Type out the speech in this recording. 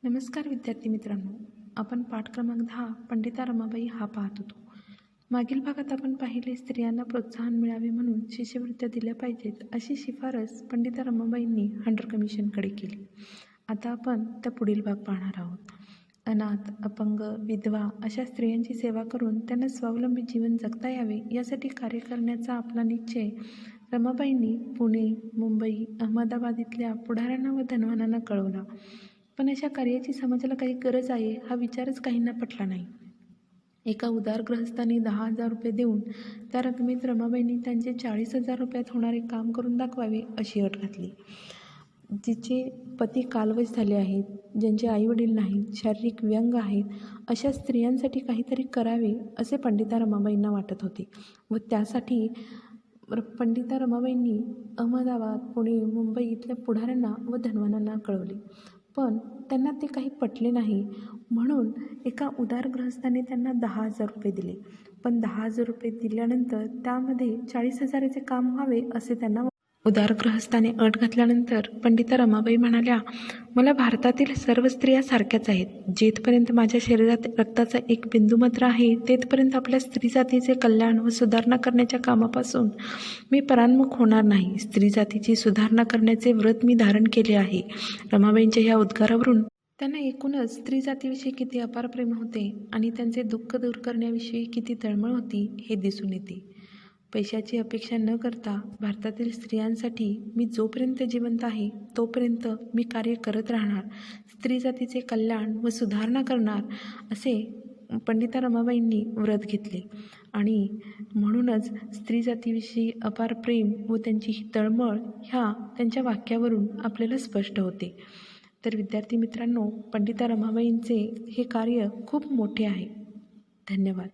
नमस्कार विद्यार्थी मित्रांनो, आपण पाठ क्रमांक 10 पंडिता रमाबाई हा पाहत होतो. मागील भागात आपण पाहिले स्त्रियांना प्रोत्साहन मिळावे म्हणून शिष्यवृत्त्या दिल्या पाहिजेत अशी शिफारस पंडिता रमाबाईंनी हंटर कमिशनकडे केली. आता आपण त्या पुढील भाग पाहणार आहोत. अनाथ, अपंग, विधवा अशा स्त्रियांची सेवा करून त्यांना स्वावलंबी जीवन जगता यावे यासाठी कार्य करण्याचा आपला निश्चय रमाबाईंनी पुणे, मुंबई, अहमदाबाद इथल्या पुढाऱ्यांना व धनवानांना कळवला. पण अशा कार्याची समाजाला काही गरज आहे हा विचारच काहींना पटला नाही. एका उदार गृहस्थाने 10,000 रुपये देऊन त्या रकमेत रमाबाईंनी त्यांचे 40,000 रुपयात होणारे काम करून दाखवावे अशी अट घातली. जिचे पती कालवश झाले आहेत, ज्यांचे आईवडील नाहीत, शारीरिक व्यंग आहेत, अशा स्त्रियांसाठी काहीतरी करावे असे पंडिता रमाबाईंना वाटत होते व त्यासाठी पंडिता रमाबाईंनी अहमदाबाद, पुणे, मुंबई इथल्या पुढाऱ्यांना व धनवानांना कळवले. पण त्यांना ते काही पटले नाही. म्हणून एका उदार गृहस्थाने त्यांना 10,000 रुपये दिले. पण 10,000 रुपये दिल्यानंतर त्यामध्ये 40,000चे काम व्हावे असे त्यांना उदार गृहस्थाने अट घातल्यानंतर पंडिता रमाबाई म्हणाल्या, मला भारतातील सर्व स्त्रिया सारख्याच आहेत. जेथपर्यंत माझ्या शरीरात रक्ताचा एक बिंदुमात्र आहे तेथपर्यंत आपल्या स्त्री जातीचे कल्याण व सुधारणा करण्याच्या कामापासून मी परान्मुख होणार नाही. स्त्री जातीची सुधारणा करण्याचे व्रत मी धारण केले आहे. रमाबाईंच्या ह्या उद्गारावरून त्यांना एकूणच स्त्री जातीविषयी किती अपार प्रेम होते आणि त्यांचे दुःख दूर करण्याविषयी किती तळमळ होती हे दिसून येते. पैशाची अपेक्षा न करता भारतातील स्त्रियांसाठी मी जोपर्यंत जिवंत आहे तोपर्यंत मी कार्य करत राहणार, स्त्री जातीचे कल्याण व सुधारणा करणार असे पंडिता रमाबाईंनी व्रत घेतले. आणि म्हणूनच स्त्री जातीविषयी अपार प्रेम व त्यांची ही तळमळ ह्या त्यांच्या वाक्यावरून आपल्याला स्पष्ट होते. तर विद्यार्थी मित्रांनो, पंडिता रमाबाईंचे हे कार्य खूप मोठे आहे. धन्यवाद.